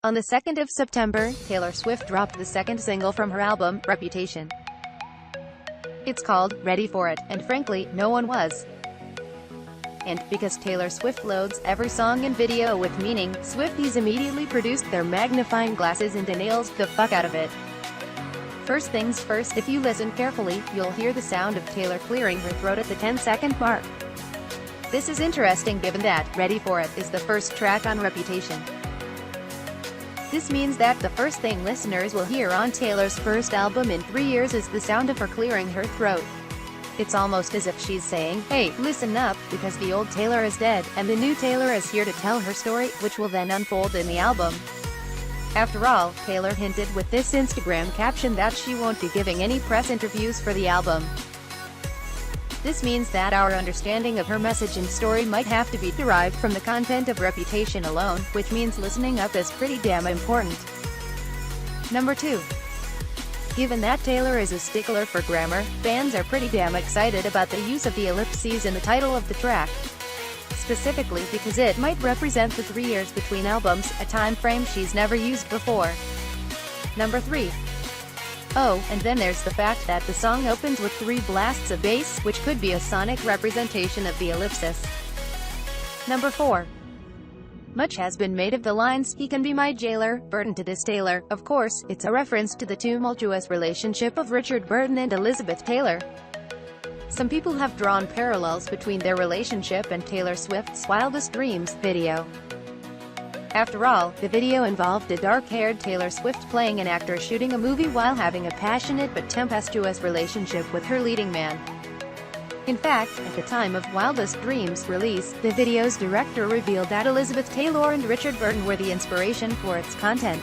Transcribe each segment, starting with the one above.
On the 2nd of September, Taylor Swift dropped the second single from her album, Reputation. It's called Ready For It, and frankly, no one was. And, because Taylor Swift loads every song and video with meaning, Swifties immediately produced their magnifying glasses and anaylsed the fuck out of it. First things first, if you listen carefully, you'll hear the sound of Taylor clearing her throat at the 10-second mark. This is interesting given that Ready For It is the first track on Reputation. This means that the first thing listeners will hear on Taylor's first album in 3 years is the sound of her clearing her throat. It's almost as if she's saying, hey, listen up, because the old Taylor is dead, and the new Taylor is here to tell her story, which will then unfold in the album. After all, Taylor hinted with this Instagram caption that she won't be giving any press interviews for the album. This means that our understanding of her message and story might have to be derived from the content of Reputation alone, which means listening up is pretty damn important. Number 2. Given that Taylor is a stickler for grammar, fans are pretty damn excited about the use of the ellipses in the title of the track. Specifically because it might represent the 3 years between albums, a time frame she's never used before. Number 3. Oh, and then there's the fact that the song opens with 3 blasts of bass, which could be a sonic representation of the ellipsis. Number 4. Much has been made of the lines, "He can be my jailer, Burton to this Taylor." Of course, it's a reference to the tumultuous relationship of Richard Burton and Elizabeth Taylor. Some people have drawn parallels between their relationship and Taylor Swift's Wildest Dreams video. After all, the video involved a dark-haired Taylor Swift playing an actor shooting a movie while having a passionate but tempestuous relationship with her leading man. In fact, at the time of Wildest Dreams' release, the video's director revealed that Elizabeth Taylor and Richard Burton were the inspiration for its content.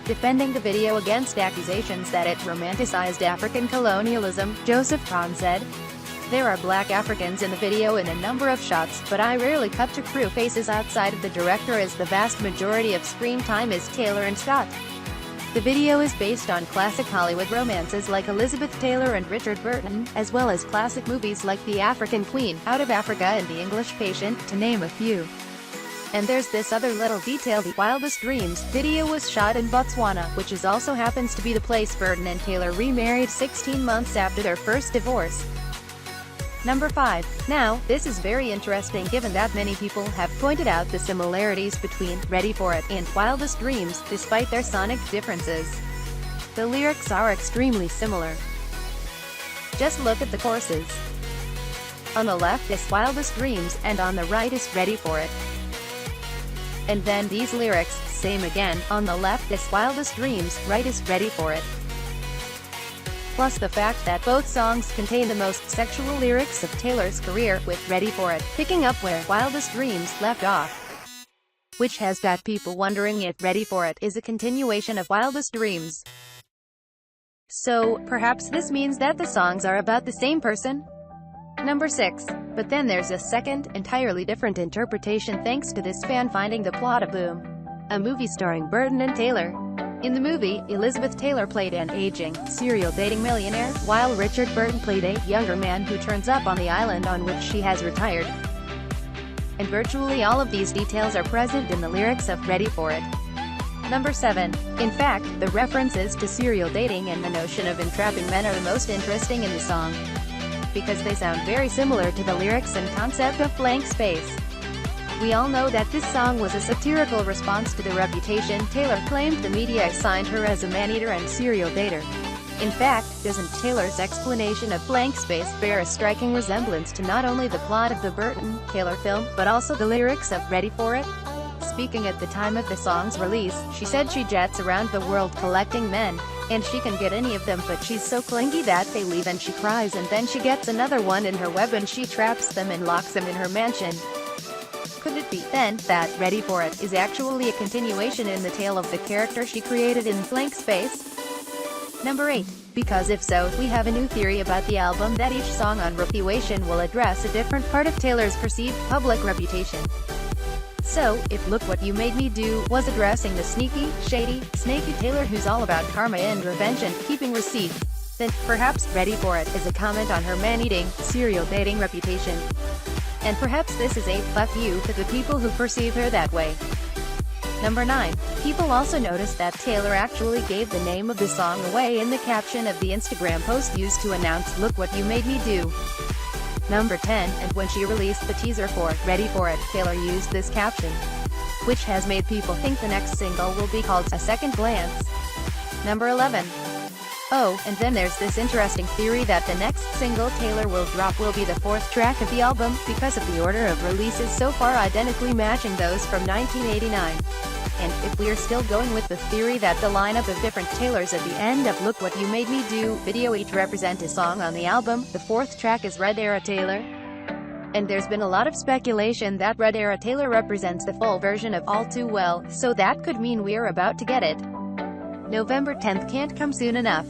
Defending the video against accusations that it romanticized African colonialism, Joseph Kahn said, "There are black Africans in the video in a number of shots, but I rarely cut to crew faces outside of the director as the vast majority of screen time is Taylor and Scott." The video is based on classic Hollywood romances like Elizabeth Taylor and Richard Burton, as well as classic movies like The African Queen, Out of Africa and The English Patient, to name a few. And there's this other little detail: the Wildest Dreams video was shot in Botswana, which also happens to be the place Burton and Taylor remarried 16 months after their first divorce. Number 5. Now, this is very interesting given that many people have pointed out the similarities between Ready For It and Wildest Dreams, despite their sonic differences. The lyrics are extremely similar. Just look at the choruses. On the left is Wildest Dreams, and on the right is Ready For It. And then these lyrics, same again, on the left is Wildest Dreams, right is Ready For It. Plus the fact that both songs contain the most sexual lyrics of Taylor's career, with Ready For It picking up where Wildest Dreams left off. Which has got people wondering if Ready For It is a continuation of Wildest Dreams. So, perhaps this means that the songs are about the same person? Number 6. But then there's a second, entirely different interpretation thanks to this fan finding the plot of Boom, a movie starring Burton and Taylor. In the movie, Elizabeth Taylor played an aging, serial dating millionaire, while Richard Burton played a younger man who turns up on the island on which she has retired. And virtually all of these details are present in the lyrics of Ready For It. Number 7. In fact, the references to serial dating and the notion of entrapping men are the most interesting in the song, because they sound very similar to the lyrics and concept of blank space. We all know that this song was a satirical response to the reputation Taylor claimed the media assigned her as a man-eater and serial dater. In fact, doesn't Taylor's explanation of blank space bear a striking resemblance to not only the plot of the Burton-Taylor film, but also the lyrics of Ready For It? Speaking at the time of the song's release, she said she jets around the world collecting men, and she can get any of them, but she's so clingy that they leave and she cries, and then she gets another one in her web and she traps them and locks them in her mansion. Could it be, then, that Ready For It is actually a continuation in the tale of the character she created in blank space? Number 8. Because if so, we have a new theory about the album that each song on Reputation will address a different part of Taylor's perceived public reputation. So, if Look What You Made Me Do was addressing the sneaky, shady, snaky Taylor who's all about karma and revenge and keeping receipts, then perhaps Ready For It is a comment on her man-eating, serial dating reputation. And perhaps this is a fuck you to the people who perceive her that way. Number 9. People also noticed that Taylor actually gave the name of the song away in the caption of the Instagram post used to announce "Look What You Made Me Do." Number 10. And when she released the teaser for "Ready For It," Taylor used this caption, which has made people think the next single will be called "A Second Glance." Number 11. Oh, and then there's this interesting theory that the next single Taylor will drop will be the 4th track of the album, because of the order of releases so far identically matching those from 1989. And if we're still going with the theory that the lineup of different Taylors at the end of "Look What You Made Me Do" video each represent a song on the album, the 4th track is Red Era Taylor. And there's been a lot of speculation that Red Era Taylor represents the full version of All Too Well, so that could mean we're about to get it. November 10th can't come soon enough.